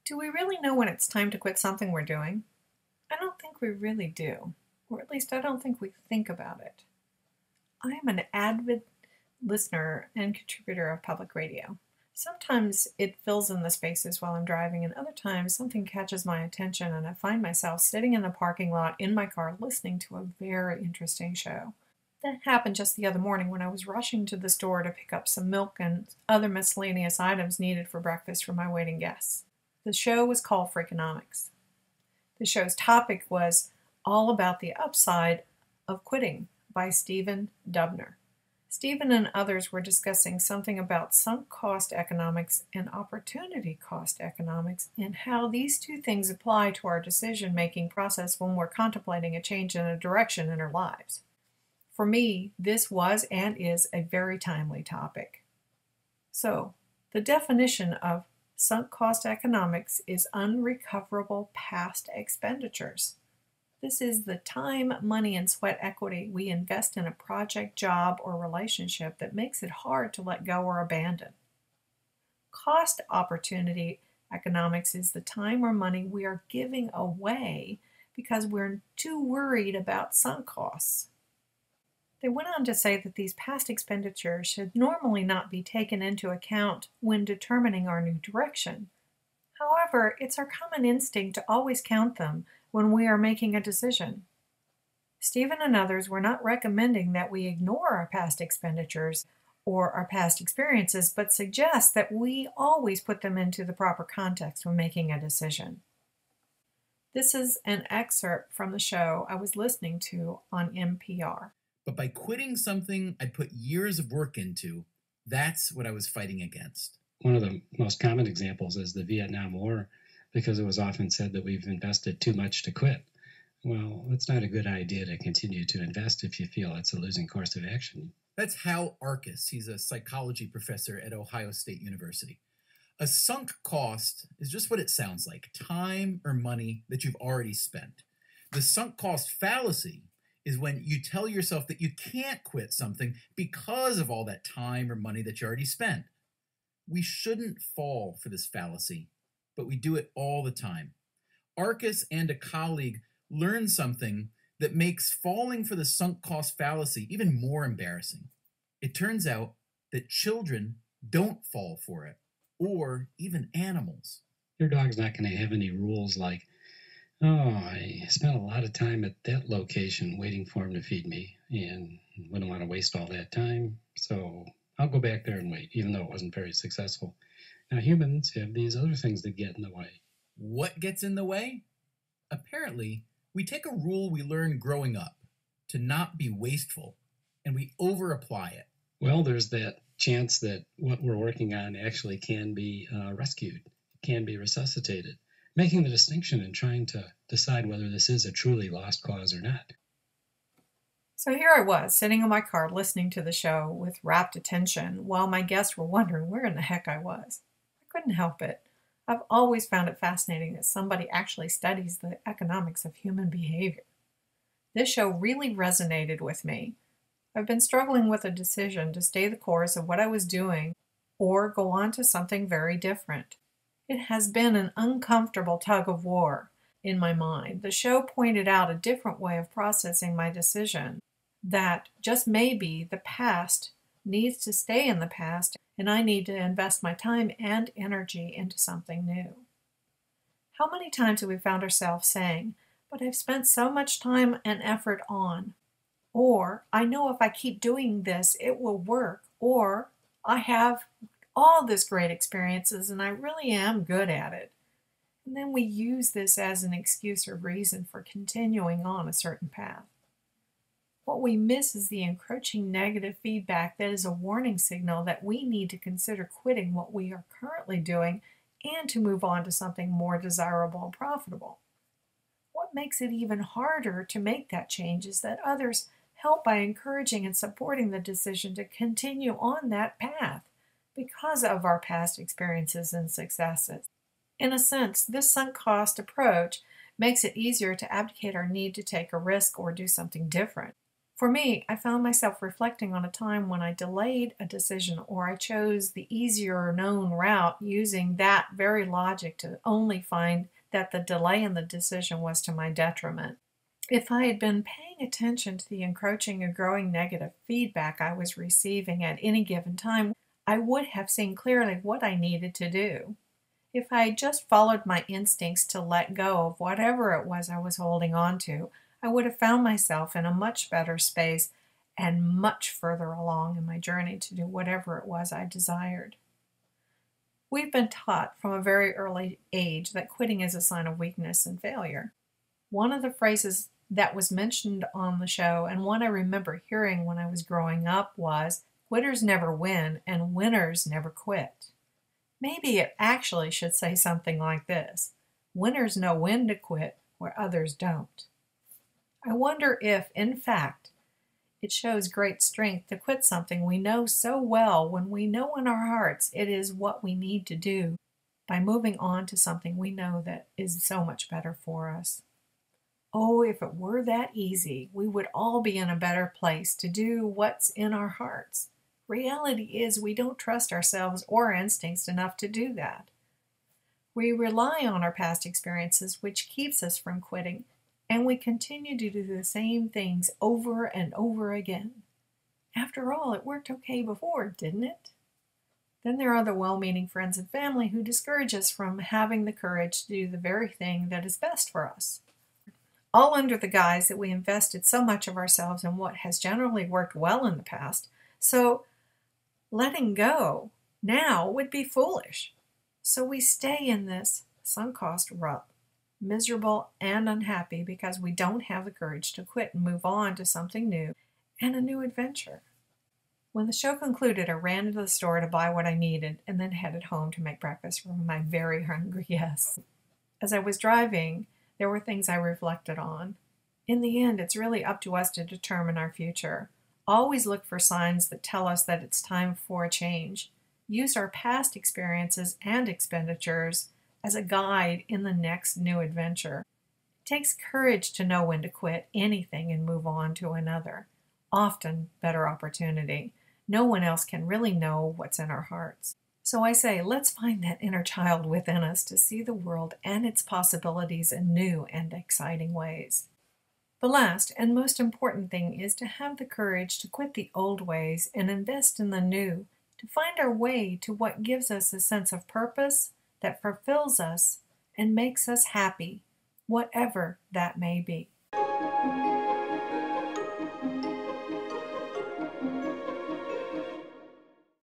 Do we really know when it's time to quit something we're doing? I don't think we really do, or at least I don't think we think about it. I am an avid listener and contributor of public radio. Sometimes it fills in the spaces while I'm driving, and other times something catches my attention and I find myself sitting in the parking lot in my car listening to a very interesting show. That happened just the other morning when I was rushing to the store to pick up some milk and other miscellaneous items needed for breakfast for my waiting guests. The show was called Freakconomics. The show's topic was all about the upside of quitting by Dubner. Stephen and others were discussing something about sunk cost economics and opportunity cost economics and how these two things apply to our decision-making process when we're contemplating a change in a direction in our lives. For me, this was and is a very timely topic. So, the definition of sunk cost economics is unrecoverable past expenditures. This is the time, money, and sweat equity we invest in a project, job, or relationship that makes it hard to let go or abandon. Cost opportunity economics is the time or money we are giving away because we're too worried about sunk costs. They went on to say that these past expenditures should normally not be taken into account when determining our new direction. However, it's our common instinct to always count them when we are making a decision. Stephen and others were not recommending that we ignore our past expenditures or our past experiences, but suggest that we always put them into the proper context when making a decision. This is an excerpt from the show I was listening to on NPR. But by quitting something I'd put years of work into, that's what I was fighting against. One of the most common examples is the Vietnam War, because it was often said that we've invested too much to quit. Well, it's not a good idea to continue to invest if you feel it's a losing course of action. That's Hal Arkus. He's a psychology professor at Ohio State University. A sunk cost is just what it sounds like, time or money that you've already spent. The sunk cost fallacy is when you tell yourself that you can't quit something because of all that time or money that you already spent. We shouldn't fall for this fallacy, but we do it all the time. Arkus and a colleague learned something that makes falling for the sunk cost fallacy even more embarrassing. It turns out that children don't fall for it, or even animals. Your dog's not going to have any rules like, oh, I spent a lot of time at that location waiting for him to feed me and wouldn't want to waste all that time, so I'll go back there and wait, even though it wasn't very successful. Now, humans have these other things that get in the way. What gets in the way? Apparently, we take a rule we learned growing up to not be wasteful, and we over-apply it. Well, there's that chance that what we're working on actually can be rescued, can be resuscitated, making the distinction and trying to decide whether this is a truly lost cause or not. So here I was, sitting in my car listening to the show with rapt attention while my guests were wondering where in the heck I was. I couldn't help it. I've always found it fascinating that somebody actually studies the economics of human behavior. This show really resonated with me. I've been struggling with a decision to stay the course of what I was doing or go on to something very different. It has been an uncomfortable tug of war in my mind. The show pointed out a different way of processing my decision, that just maybe the past needs to stay in the past and I need to invest my time and energy into something new. How many times have we found ourselves saying, but I've spent so much time and effort on, or I know if I keep doing this, it will work, or I have all this great experiences and I really am good at it. And then we use this as an excuse or reason for continuing on a certain path. What we miss is the encroaching negative feedback that is a warning signal that we need to consider quitting what we are currently doing and to move on to something more desirable and profitable. What makes it even harder to make that change is that others help by encouraging and supporting the decision to continue on that path because of our past experiences and successes. In a sense, this sunk cost approach makes it easier to abdicate our need to take a risk or do something different. For me, I found myself reflecting on a time when I delayed a decision or I chose the easier known route using that very logic to only find that the delay in the decision was to my detriment. If I had been paying attention to the encroaching and growing negative feedback I was receiving at any given time, I would have seen clearly what I needed to do. If I had just followed my instincts to let go of whatever it was I was holding on to, I would have found myself in a much better space and much further along in my journey to do whatever it was I desired. We've been taught from a very early age that quitting is a sign of weakness and failure. One of the phrases that was mentioned on the show, and one I remember hearing when I was growing up, was, "Quitters never win and winners never quit." Maybe it actually should say something like this: "Winners know when to quit where others don't." I wonder if, in fact, it shows great strength to quit something we know so well when we know in our hearts it is what we need to do, by moving on to something we know that is so much better for us. Oh, if it were that easy, we would all be in a better place to do what's in our hearts. Reality is we don't trust ourselves or our instincts enough to do that. We rely on our past experiences, which keeps us from quitting, and we continue to do the same things over and over again. After all, it worked okay before, didn't it? Then there are the well-meaning friends and family who discourage us from having the courage to do the very thing that is best for us, all under the guise that we invested so much of ourselves in what has generally worked well in the past, so letting go now would be foolish. So we stay in this sunk cost rut, miserable and unhappy because we don't have the courage to quit and move on to something new and a new adventure. When the show concluded, I ran into the store to buy what I needed and then headed home to make breakfast for my very hungry guests. As I was driving, there were things I reflected on. In the end, it's really up to us to determine our future. Always look for signs that tell us that it's time for a change. Use our past experiences and expenditures as a guide in the next new adventure. It takes courage to know when to quit anything and move on to another, often better opportunity. No one else can really know what's in our hearts. So I say, let's find that inner child within us to see the world and its possibilities in new and exciting ways. The last and most important thing is to have the courage to quit the old ways and invest in the new, to find our way to what gives us a sense of purpose that fulfills us and makes us happy, whatever that may be.